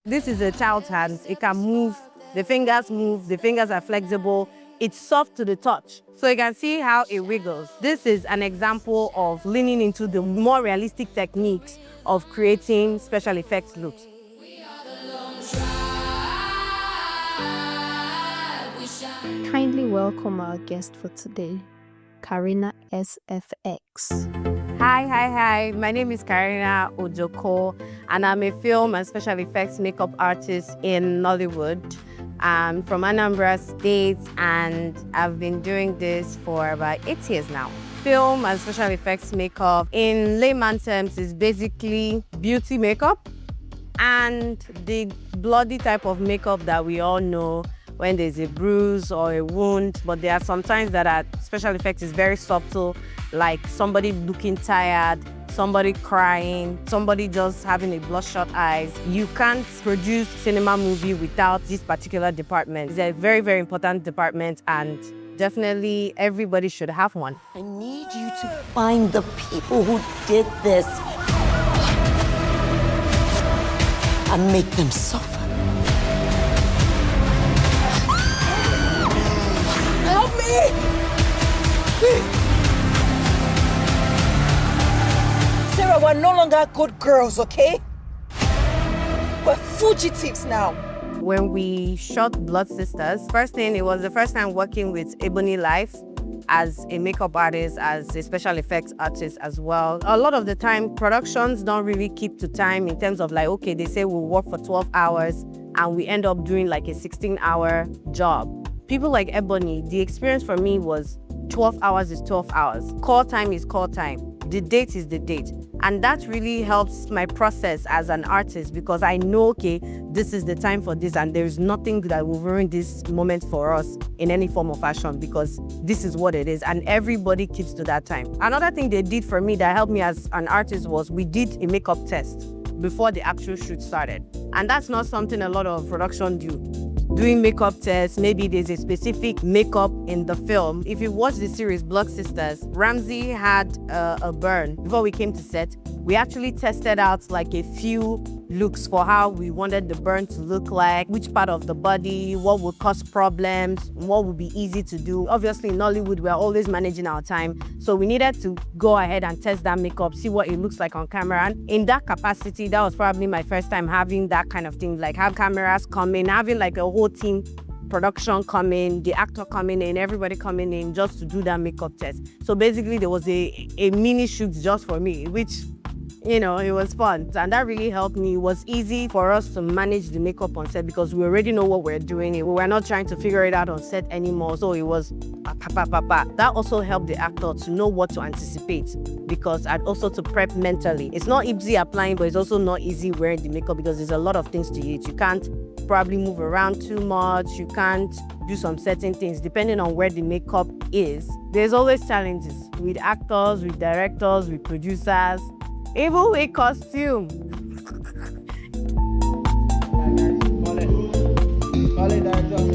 This is a child's hand. It can move, the fingers are flexible. It's soft to the touch. So you can see how it wiggles. This is an example of leaning into the more realistic techniques of creating special effects looks. Kindly welcome our guest for today, Carina SFX. Hi. My name is Carina Ojoko, and I'm a film and special effects makeup artist in Nollywood. I'm from Anambra State, and I've been doing this for about 8 years now. Film and special effects makeup, in layman terms, is basically beauty makeup and the bloody type of makeup that we all know when there's a bruise or a wound, but there are some times that special effects is very subtle, like somebody looking tired, somebody crying, somebody just having a bloodshot eyes. You can't produce cinema movie without this particular department. It's a very, very important department, and definitely everybody should have one. I need you to find the people who did this and make them suffer. Help me! Sarah, we're no longer good girls, okay? We're fugitives now. When we shot Blood Sisters, first thing, it was the first time working with Ebony Life as a makeup artist, as a special effects artist as well. A lot of the time, productions don't really keep to time in terms of like, okay, they say we'll work for 12 hours and we end up doing like a 16-hour job. People like Ebony, the experience for me was 12 hours is 12 hours. Call time is call time. The date is the date. And that really helps my process as an artist, because I know, okay, this is the time for this, and there's nothing that will ruin this moment for us in any form of fashion, because this is what it is, and everybody keeps to that time. Another thing they did for me that helped me as an artist was we did a makeup test before the actual shoot started. And that's not something a lot of production do. Doing makeup tests, maybe there's a specific makeup in the film. If you watch the series Blood Sisters, Ramsey had a burn. Before we came to set, we actually tested out like a few looks for how we wanted the burn to look like, which part of the body, what would cause problems, what would be easy to do. Obviously in Nollywood, we're always managing our time. So we needed to go ahead and test that makeup, see what it looks like on camera. And in that capacity, that was probably my first time having that kind of thing, like have cameras come in, having like a whole team production coming, the actor coming in, everybody coming in just to do that makeup test. So basically there was a mini shoot just for me, which, you know, it was fun. And that really helped me. It was easy for us to manage the makeup on set because we already know what we're doing. We were not trying to figure it out on set anymore. So it was That also helped the actor to know what to anticipate, because and also to prep mentally. It's not easy applying, but it's also not easy wearing the makeup because there's a lot of things to it. You can't probably move around too much. You can't do some certain things depending on where the makeup is. There's always challenges with actors, with directors, with producers, even with costume. Call it director.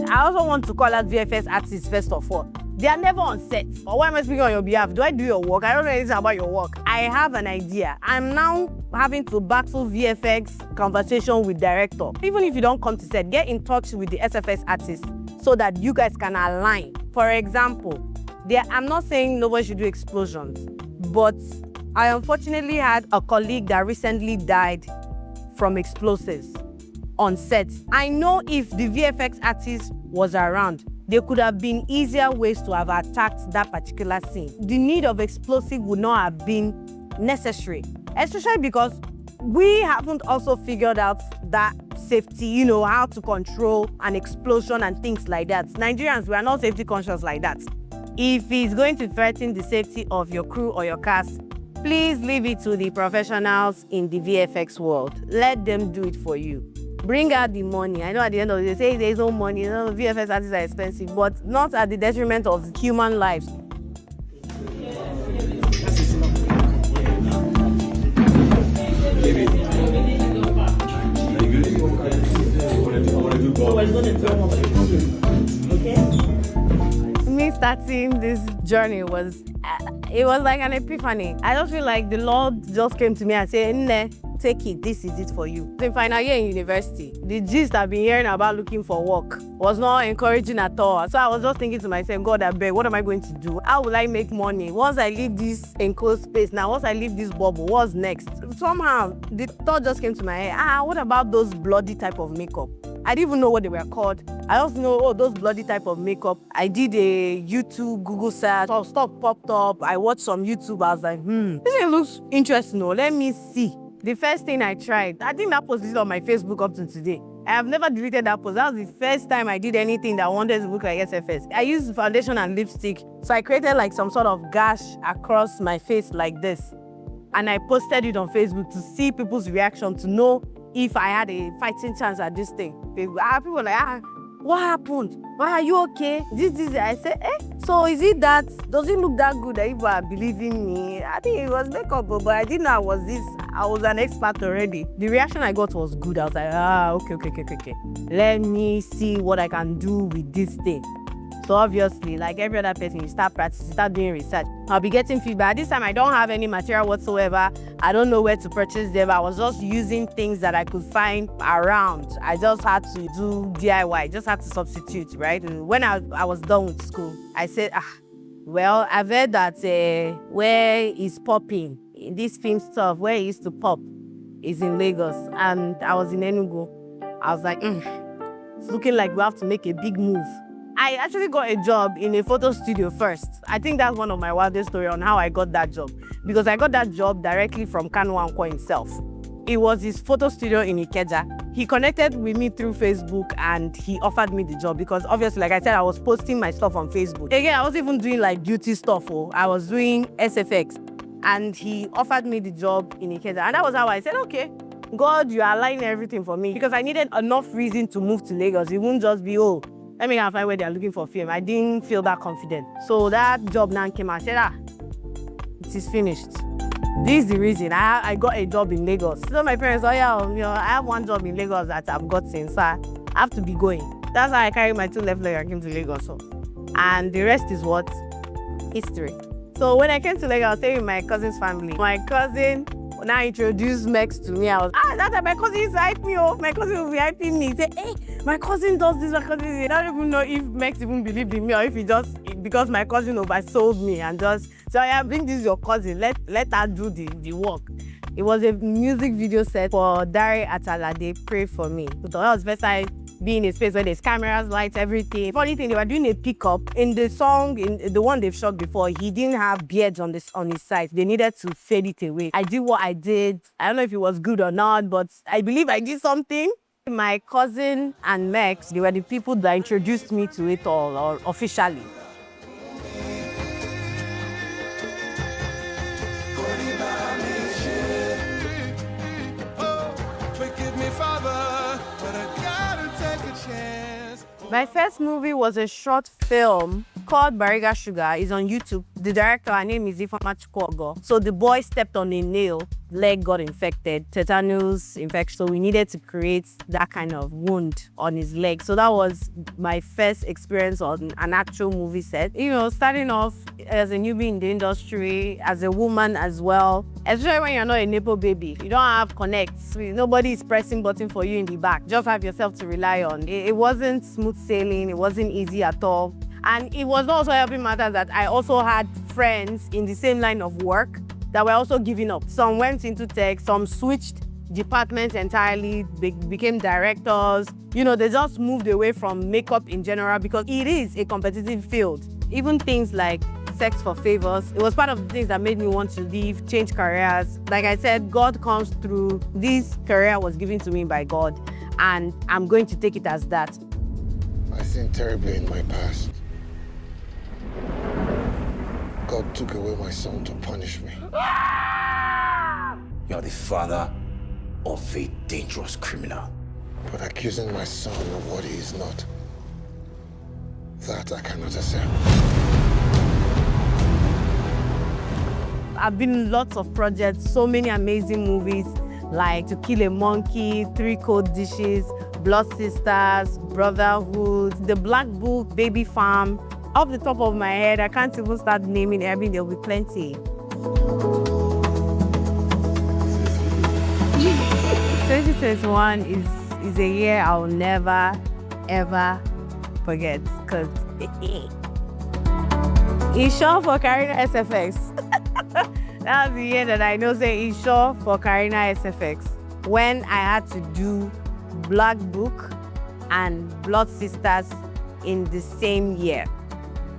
I also want to call out VFX artists first of all. They are never on set. Or why am I speaking on your behalf? Do I do your work? I don't know anything about your work. I have an idea. I'm now having to battle VFX conversation with director. Even if you don't come to set, get in touch with the SFX artists so that you guys can align. For example, I'm not saying nobody should do explosions, but I unfortunately had a colleague that recently died from explosives on set. I know if the VFX artist was around, there could have been easier ways to have attacked that particular scene. The need of explosive would not have been necessary, especially because we haven't also figured out that safety, you know, how to control an explosion and things like that. Nigerians, we are not safety conscious like that. If it's going to threaten the safety of your crew or your cast, please leave it to the professionals in the VFX world. Let them do it for you. Bring out the money. I know at the end of the day, say there's no money, you know, VFX artists are expensive, but not at the detriment of human lives. starting this journey was, it was like an epiphany. I just feel like the Lord just came to me and said, Nne, take it, this is it for you. In final year in university, the gist I've been hearing about looking for work was not encouraging at all. So I was just thinking to myself, God, I beg, what am I going to do? How will I make money? Once I leave this enclosed space, now once I leave this bubble, what's next? Somehow, the thought just came to my head, what about those bloody type of makeup? I didn't even know what they were called. I just know, those bloody type of makeup. I did a YouTube, Google search, some stuff popped up. I watched some YouTube. I was like, this thing looks interesting. Let me see. The first thing I tried, I think that post is on my Facebook up to today. I have never deleted that post. That was the first time I did anything that wanted to look like SFX. I used foundation and lipstick. So I created like some sort of gash across my face like this. And I posted it on Facebook to see people's reaction, to know if I had a fighting chance at this thing. People were like, what happened? Why are you okay? This. I said, so is it that, does it look that good that people are believing me? I think it was makeup, but I didn't know I was an expert already. The reaction I got was good. I was like, okay. Let me see what I can do with this thing. So obviously, like every other person, you start practicing, start doing research. I'll be getting feedback. This time I don't have any material whatsoever. I don't know where to purchase them. I was just using things that I could find around. I just had to do DIY, just had to substitute, right? When I was done with school, I said, well, I've heard that where is popping, in this film stuff, where it used to pop is in Lagos. And I was in Enugu. I was like, it's looking like we have to make a big move. I actually got a job in a photo studio first. I think that's one of my wildest stories on how I got that job. Because I got that job directly from Kanu Anko himself. It was his photo studio in Ikeja. He connected with me through Facebook and he offered me the job because obviously, like I said, I was posting my stuff on Facebook. Again, I wasn't even doing like beauty stuff. I was doing SFX. And he offered me the job in Ikeja. And that was how I said, okay, God, you are aligning everything for me. Because I needed enough reason to move to Lagos. It wouldn't just be, let me go and find where they're looking for film. I didn't feel that confident. So that job now came out. I said, it is finished. This is the reason I got a job in Lagos. So my parents, I have one job in Lagos that I've gotten, so I have to be going. That's how I carried my 2 left legs and came to Lagos. And the rest is what? History. So when I came to Lagos, I was staying with my cousin's family. My cousin now introduced Mex to me. I was, that time my cousin used to hype me up. My cousin will be hyping me. He said, my cousin does this, my cousin. I don't even know if Mex even believed in me or if he just, because my cousin oversold me and just, so bring this your cousin, let her do the work. It was a music video set for Dare Atalade, Pray For Me. So that was the first time being in a space where there's cameras, lights, everything. Funny thing, they were doing a pickup. In the song, in the one they've shot before, he didn't have beards on his side. They needed to fade it away. I did what I did. I don't know if it was good or not, but I believe I did something. My cousin and Mex, they were the people that introduced me to it all, or officially. My first movie was a short film called Bariga Sugar. It's on YouTube. The director, her name is Ifeoma Chukwuogo. So the boy stepped on a nail, leg got infected, tetanus infection. So we needed to create that kind of wound on his leg. So that was my first experience on an actual movie set. Starting off as a newbie in the industry, as a woman as well, especially when you're not a nepo baby. You don't have connects. Nobody is pressing button for you in the back. Just have yourself to rely on. It wasn't smooth sailing. It wasn't easy at all. And it was also helping matters that I also had friends in the same line of work that were also giving up. Some went into tech, some switched departments entirely, became directors. They just moved away from makeup in general because it is a competitive field. Even things like sex for favors, it was part of the things that made me want to leave, change careers. Like I said, God comes through. This career was given to me by God, and I'm going to take it as that. I sinned terribly in my past. God took away my son to punish me. You are the father of a dangerous criminal. But accusing my son of what he is not, that I cannot accept. I've been in lots of projects, so many amazing movies, like To Kill a Monkey, 3 Cold Dishes, Blood Sisters, Brotherhood, The Black Book, Baby Farm, Off the top of my head, I can't even start naming. I mean, there'll be plenty. 2021 is a year I'll never, ever forget. Because it's short for Carina SFX. That was the year that I know say it's short for Carina SFX. When I had to do Black Book and Blood Sisters in the same year.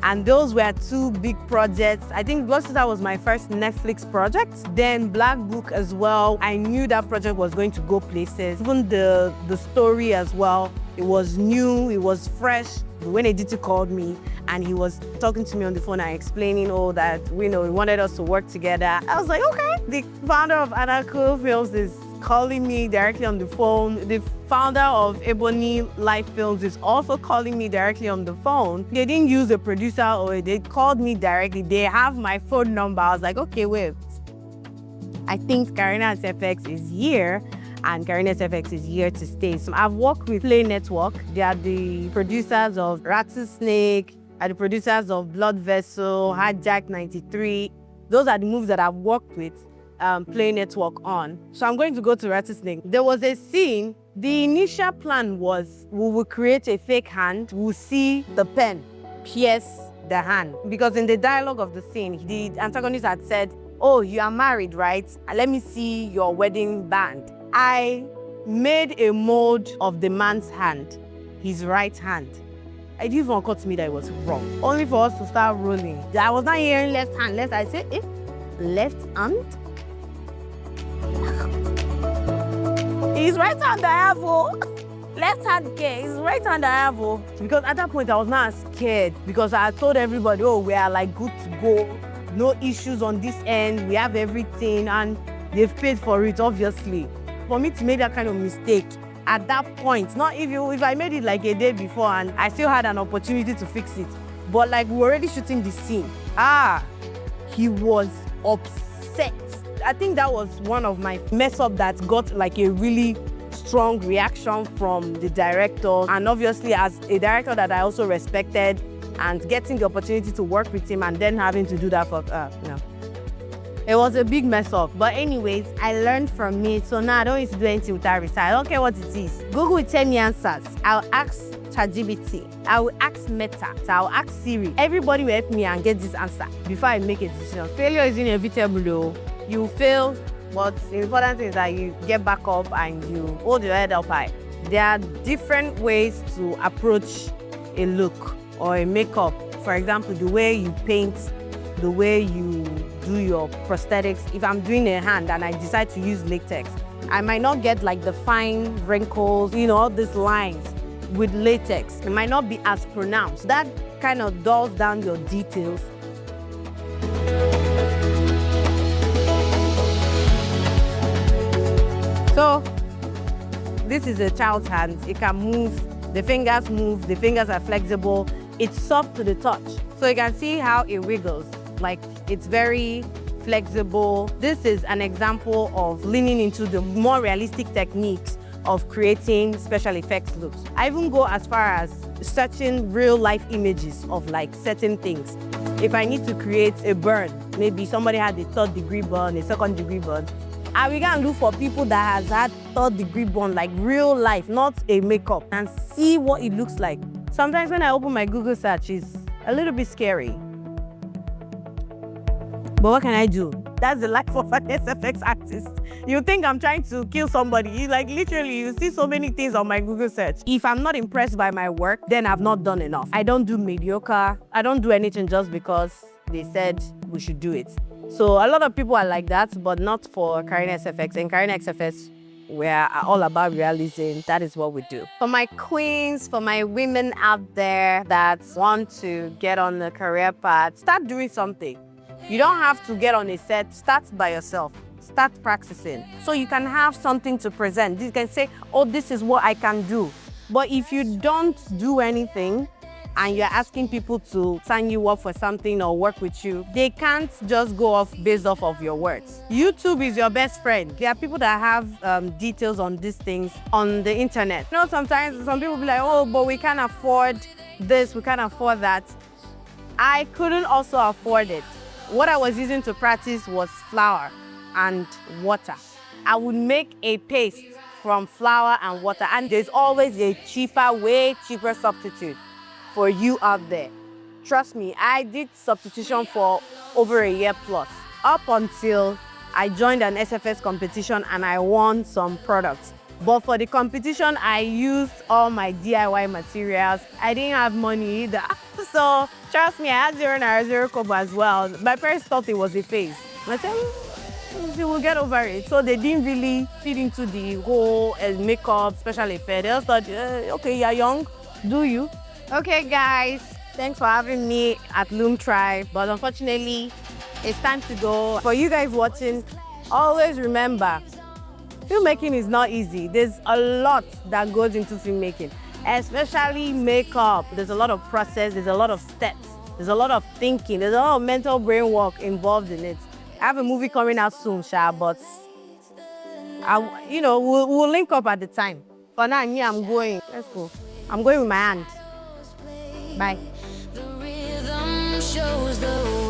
And those were two big projects. I think Blood Sister was my first Netflix project. Then Black Book as well. I knew that project was going to go places. Even the story as well. It was new, it was fresh. When Editi called me and he was talking to me on the phone and explaining all that, he wanted us to work together. I was like, okay. The founder of Anarcho Films is calling me directly on the phone. The founder of Ebony Life Films is also calling me directly on the phone. They didn't use a producer or they called me directly. They have my phone number. I was like, okay, wait. I think Carina SFX is here and Carina SFX is here to stay. So I've worked with Play Network. They are the producers of Rattlesnake, are the producers of Blood Vessel, Hijack 93. Those are the movies that I've worked with Play Network on. So I'm going to go to Rattlesnake. There was a scene. The initial plan was we will create a fake hand. We'll see the pen pierce the hand. Because in the dialogue of the scene, the antagonist had said, oh, you are married, right? Let me see your wedding band. I made a mold of the man's hand, his right hand. It didn't even occur to me that it was wrong. Only for us to start rolling. I was not hearing left hand, left. I said, left hand? His right hand I have, left hand care, his right hand I have. Because at that point I was not scared because I told everybody, oh, we are like good to go. No issues on this end, we have everything and they've paid for it, obviously. For me to make that kind of mistake at that point, not if I made it like a day before and I still had an opportunity to fix it, but like we were already shooting the scene. He was upset. I think that was one of my mess up that got like a really strong reaction from the director. And obviously as a director that I also respected and getting the opportunity to work with him and then having to do that for, It was a big mess up. But anyways, I learned from it. So now I don't need to do anything without research. I don't care what it is. Google will tell me answers. I'll ask ChatGPT. I will ask Meta. I'll ask Siri. Everybody will help me and get this answer before I make a decision. Failure is inevitable though. You fail, but the important thing is that you get back up and you hold your head up high. There are different ways to approach a look or a makeup. For example, the way you paint, the way you do your prosthetics. If I'm doing a hand and I decide to use latex, I might not get like the fine wrinkles, all these lines with latex. It might not be as pronounced. That kind of dulls down your details. So this is a child's hand. It can move, the fingers are flexible. It's soft to the touch. So you can see how it wiggles. Like it's very flexible. This is an example of leaning into the more realistic techniques of creating special effects looks. I even go as far as searching real life images of like certain things. If I need to create a burn, maybe somebody had a 3rd degree burn, a 2nd degree burn, I will go and look for people that has had 3rd degree burn, like real life, not a makeup, and see what it looks like. Sometimes when I open my Google search, it's a little bit scary. But what can I do? That's the life of an SFX artist. You think I'm trying to kill somebody. Like literally, you see so many things on my Google search. If I'm not impressed by my work, then I've not done enough. I don't do mediocre. I don't do anything just because they said we should do it. So a lot of people are like that, but not for Carina SFX. In Carina SFX, we're all about realism. That is what we do. For my queens, for my women out there that want to get on the career path, start doing something. You don't have to get on a set. Start by yourself. Start practicing. So you can have something to present. You can say, oh, this is what I can do. But if you don't do anything and you're asking people to sign you up for something or work with you, they can't just go off based off of your words. YouTube is your best friend. There are people that have details on these things on the internet. Sometimes some people be like, oh, but we can't afford this, we can't afford that. I couldn't also afford it. What I was using to practice was flour and water. I would make a paste from flour and water, and there's always a cheaper, way cheaper substitute for you out there. Trust me, I did substitution for over a year plus, up until I joined an SFX competition and I won some products. But for the competition, I used all my DIY materials. I didn't have money either. So trust me, I had 0 naira, 0 kobo as well. My parents thought it was a phase. I said, they will get over it. So they didn't really fit into the whole makeup, special effect. They just thought, okay, you're young, do you? Okay, guys, thanks for having me at Lumetribe. But unfortunately, it's time to go. For you guys watching, always remember, filmmaking is not easy. There's a lot that goes into filmmaking, especially makeup. There's a lot of process, there's a lot of steps, there's a lot of thinking, there's a lot of mental brain work involved in it. I have a movie coming out soon, but we'll link up at the time. For now, I'm going. Let's go. I'm going with my hand. Bye. The rhythm shows the